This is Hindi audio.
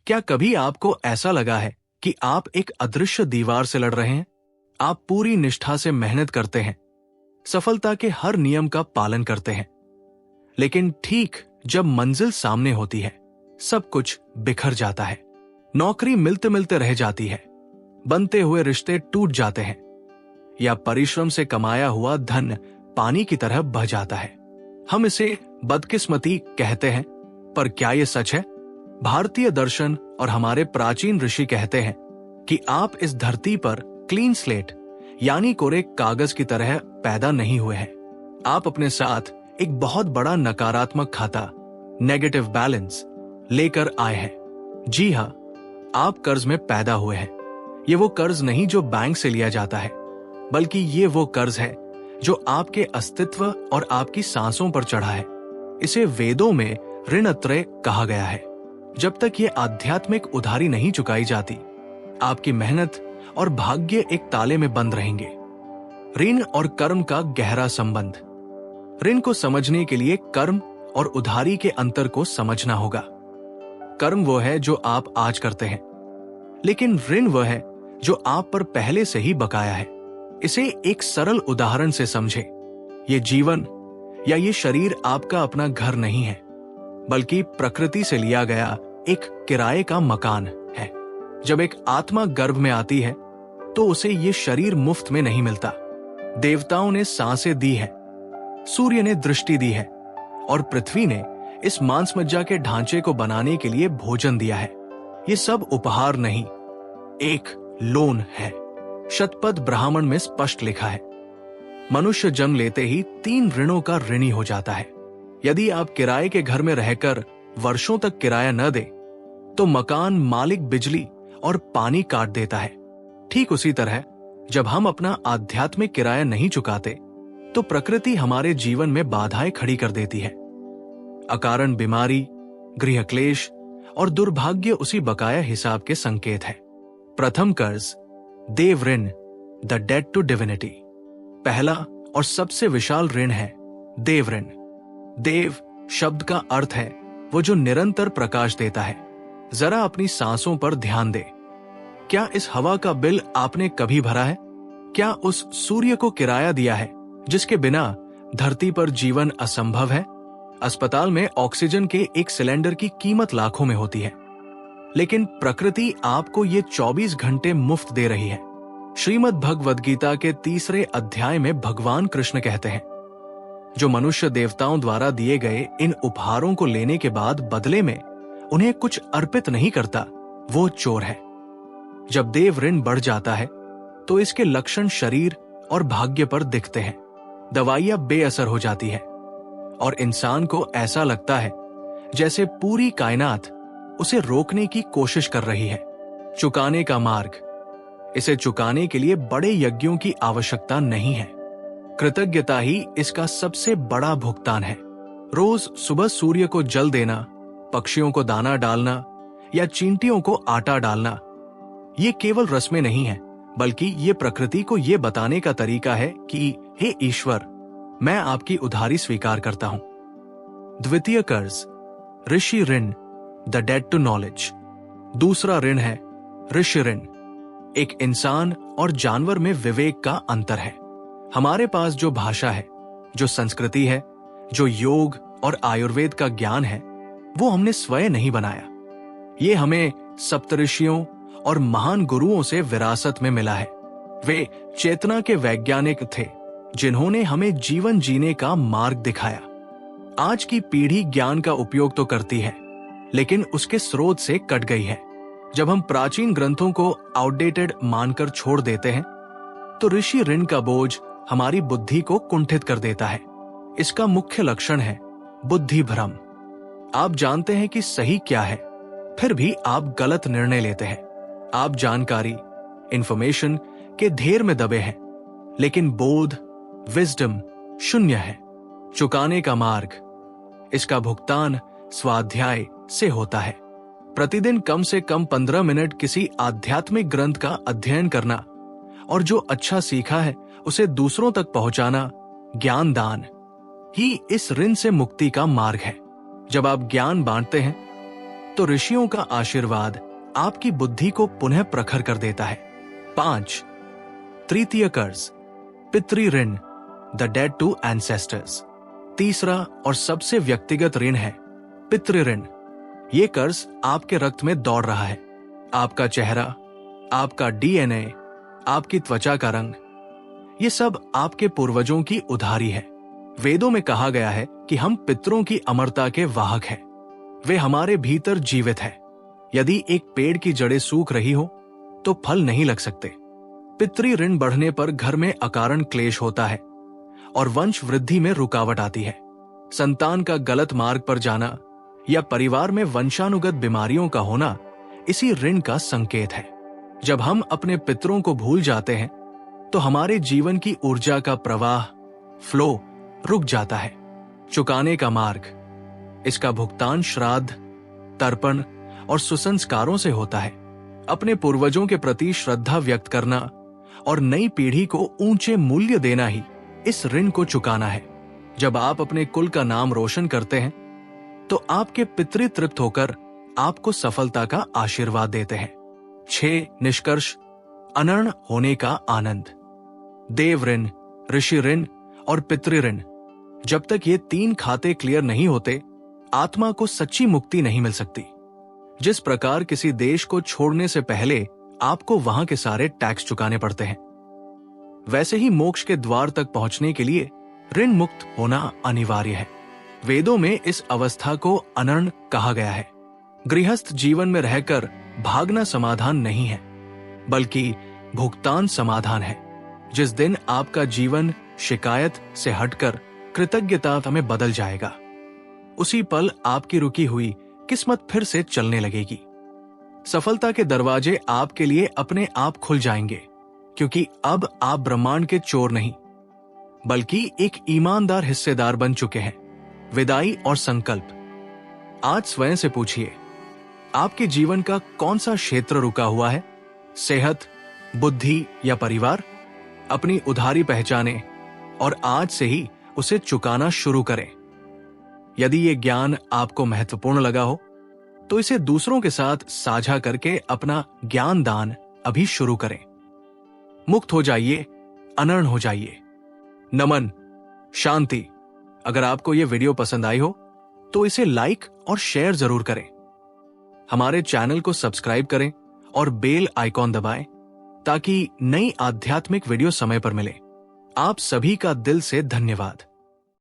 क्या कभी आपको ऐसा लगा है कि आप एक अदृश्य दीवार से लड़ रहे हैं? आप पूरी निष्ठा से मेहनत करते हैं, सफलता के हर नियम का पालन करते हैं, लेकिन ठीक जब मंजिल सामने होती है, सब कुछ बिखर जाता है। नौकरी मिलते मिलते रह जाती है, बनते हुए रिश्ते टूट जाते हैं, या परिश्रम से कमाया हुआ धन पानी की तरह बह जाता है। हम इसे बदकिस्मती कहते हैं, पर क्या यह सच है? भारतीय दर्शन और हमारे प्राचीन ऋषि कहते हैं कि आप इस धरती पर क्लीन स्लेट यानी कोरे कागज की तरह पैदा नहीं हुए हैं। आप अपने साथ एक बहुत बड़ा नकारात्मक खाता, नेगेटिव बैलेंस लेकर आए हैं। जी हाँ, आप कर्ज में पैदा हुए हैं। ये वो कर्ज नहीं जो बैंक से लिया जाता है, बल्कि ये वो कर्ज है जो आपके अस्तित्व और आपकी सांसों पर चढ़ा है। इसे वेदों में ऋणत्रय कहा गया है। जब तक ये आध्यात्मिक उधारी नहीं चुकाई जाती, आपकी मेहनत और भाग्य एक ताले में बंद रहेंगे। ऋण और कर्म का गहरा संबंध। ऋण को समझने के लिए कर्म और उधारी के अंतर को समझना होगा। कर्म वो है जो आप आज करते हैं, लेकिन ऋण वह है जो आप पर पहले से ही बकाया है। इसे एक सरल उदाहरण से समझे। ये जीवन या ये शरीर आपका अपना घर नहीं है, बल्कि प्रकृति से लिया गया एक किराए का मकान है। जब एक आत्मा गर्भ में आती है तो उसे ये शरीर मुफ्त में नहीं मिलता। देवताओं ने सांसें दी है, सूर्य ने दृष्टि दी है, और पृथ्वी ने इस मांस मज्जा के ढांचे को बनाने के लिए भोजन दिया है। ये सब उपहार नहीं, एक लोन है। शतपथ ब्राह्मण में स्पष्ट लिखा है, मनुष्य जन्म लेते ही 3 ऋणों का ऋणी हो जाता है। यदि आप किराए के घर में रहकर वर्षों तक किराया न दे, तो मकान मालिक बिजली और पानी काट देता है। ठीक उसी तरह जब हम अपना आध्यात्मिक किराया नहीं चुकाते, तो प्रकृति हमारे जीवन में बाधाएं खड़ी कर देती है। अकारण बीमारी, गृह क्लेश और दुर्भाग्य उसी बकाया हिसाब के संकेत है। प्रथम कर्ज, देव ऋण, द डेट टू डिविनिटी। पहला और सबसे विशाल ऋण है देव ऋण। देव शब्द का अर्थ है वो जो निरंतर प्रकाश देता है। जरा अपनी सांसों पर ध्यान दे। क्या इस हवा का बिल आपने कभी भरा है? क्या उस सूर्य को किराया दिया है जिसके बिना धरती पर जीवन असंभव है? अस्पताल में ऑक्सीजन के एक सिलेंडर की कीमत लाखों में होती है, लेकिन प्रकृति आपको ये 24 घंटे मुफ्त दे रही है। श्रीमद् भगवद गीता के 3 अध्याय में भगवान कृष्ण कहते हैं, जो मनुष्य देवताओं द्वारा दिए गए इन उपहारों को लेने के बाद बदले में उन्हें कुछ अर्पित नहीं करता, वो चोर है। जब देव ऋण बढ़ जाता है तो इसके लक्षण शरीर और भाग्य पर दिखते हैं। दवाइयां बेअसर हो जाती है और इंसान को ऐसा लगता है जैसे पूरी कायनात उसे रोकने की कोशिश कर रही है। चुकाने का मार्ग। इसे चुकाने के लिए बड़े यज्ञों की आवश्यकता नहीं है। कृतज्ञता ही इसका सबसे बड़ा भुगतान है। रोज सुबह सूर्य को जल देना, पक्षियों को दाना डालना या चींटियों को आटा डालना, ये केवल रस्में नहीं है, बल्कि ये प्रकृति को ये बताने का तरीका है कि हे ईश्वर, मैं आपकी उधारी स्वीकार करता हूं। द्वितीय कर्ज, ऋषि ऋण, द डेट टू नॉलेज। दूसरा ऋण है ऋषि ऋण। एक इंसान और जानवर में विवेक का अंतर है। हमारे पास जो भाषा है, जो संस्कृति है, जो योग और आयुर्वेद का ज्ञान है, वो हमने स्वयं नहीं बनाया। ये हमें सप्तऋषियों और महान गुरुओं से विरासत में मिला है। वे चेतना के वैज्ञानिक थे जिन्होंने हमें जीवन जीने का मार्ग दिखाया। आज की पीढ़ी ज्ञान का उपयोग तो करती है, लेकिन उसके स्रोत से कट गई है। जब हम प्राचीन ग्रंथों को आउटडेटेड मानकर छोड़ देते हैं, तो ऋषि ऋण का बोझ हमारी बुद्धि को कुंठित कर देता है। इसका मुख्य लक्षण है बुद्धि भ्रम। आप जानते हैं कि सही क्या है, फिर भी आप गलत निर्णय लेते हैं। आप जानकारी, इंफॉर्मेशन के ढेर में दबे हैं, लेकिन बोध, विजडम शून्य है। चुकाने का मार्ग। इसका भुगतान स्वाध्याय से होता है। प्रतिदिन कम से कम 15 मिनट किसी आध्यात्मिक ग्रंथ का अध्ययन करना और जो अच्छा सीखा है उसे दूसरों तक पहुंचाना, ज्ञान दान ही इस ऋण से मुक्ति का मार्ग है। जब आप ज्ञान बांटते हैं तो ऋषियों का आशीर्वाद आपकी बुद्धि को पुनः प्रखर कर देता है। 5. तृतीय कर्ज, पितृ ऋण, द डेट टू एंसेस्टर्स। तीसरा और सबसे व्यक्तिगत ऋण है पितृ ऋण। ये कर्ज आपके रक्त में दौड़ रहा है। आपका चेहरा, आपका डीएनए, आपकी त्वचा का रंग, ये सब आपके पूर्वजों की उधारी है। वेदों में कहा गया है कि हम पितरों की अमरता के वाहक हैं। वे हमारे भीतर जीवित हैं। यदि एक पेड़ की जड़ें सूख रही हो तो फल नहीं लग सकते। पितृ ऋण बढ़ने पर घर में अकारण क्लेश होता है और वंश वृद्धि में रुकावट आती है। संतान का गलत मार्ग पर जाना या परिवार में वंशानुगत बीमारियों का होना इसी ऋण का संकेत है। जब हम अपने पितरों को भूल जाते हैं तो हमारे जीवन की ऊर्जा का प्रवाह, फ्लो, रुक जाता है। चुकाने का मार्ग, इसका भुगतान श्राद्ध, तर्पण और सुसंस्कारों से होता है। अपने पूर्वजों के प्रति श्रद्धा व्यक्त करना और नई पीढ़ी को ऊंचे मूल्य देना ही इस ऋण को चुकाना है। जब आप अपने कुल का नाम रोशन करते हैं तो आपके पितृ तृप्त होकर आपको सफलता का आशीर्वाद देते हैं। 6. निष्कर्ष, अनर्ण होने का आनंद। देव ऋण, ऋषि ऋण और पितृ ऋण, जब तक ये 3 खाते क्लियर नहीं होते, आत्मा को सच्ची मुक्ति नहीं मिल सकती। जिस प्रकार किसी देश को छोड़ने से पहले आपको वहां के सारे टैक्स चुकाने पड़ते हैं, वैसे ही मोक्ष के द्वार तक पहुंचने के लिए ऋण मुक्त होना अनिवार्य है। वेदों में इस अवस्था को अनर्ण कहा गया है। गृहस्थ जीवन में रहकर भागना समाधान नहीं है, बल्कि भुगतान समाधान है। जिस दिन आपका जीवन शिकायत से हटकर कृतज्ञता में बदल जाएगा, उसी पल आपकी रुकी हुई किस्मत फिर से चलने लगेगी। सफलता के दरवाजे आपके लिए अपने आप खुल जाएंगे, क्योंकि अब आप ब्रह्मांड के चोर नहीं, बल्कि एक ईमानदार हिस्सेदार बन चुके हैं। विदाई और संकल्प। आज स्वयं से पूछिए, आपके जीवन का कौन सा क्षेत्र रुका हुआ है? सेहत, बुद्धि या परिवार? अपनी उधारी पहचाने और आज से ही उसे चुकाना शुरू करें। यदि ये ज्ञान आपको महत्वपूर्ण लगा हो तो इसे दूसरों के साथ साझा करके अपना ज्ञान दान अभी शुरू करें। मुक्त हो जाइए, अनर्ण हो जाइए। नमन, शांति। अगर आपको यह वीडियो पसंद आई हो तो इसे लाइक और शेयर जरूर करें। हमारे चैनल को सब्सक्राइब करें और बेल आइकॉन दबाएं ताकि नई आध्यात्मिक वीडियो समय पर मिले। आप सभी का दिल से धन्यवाद।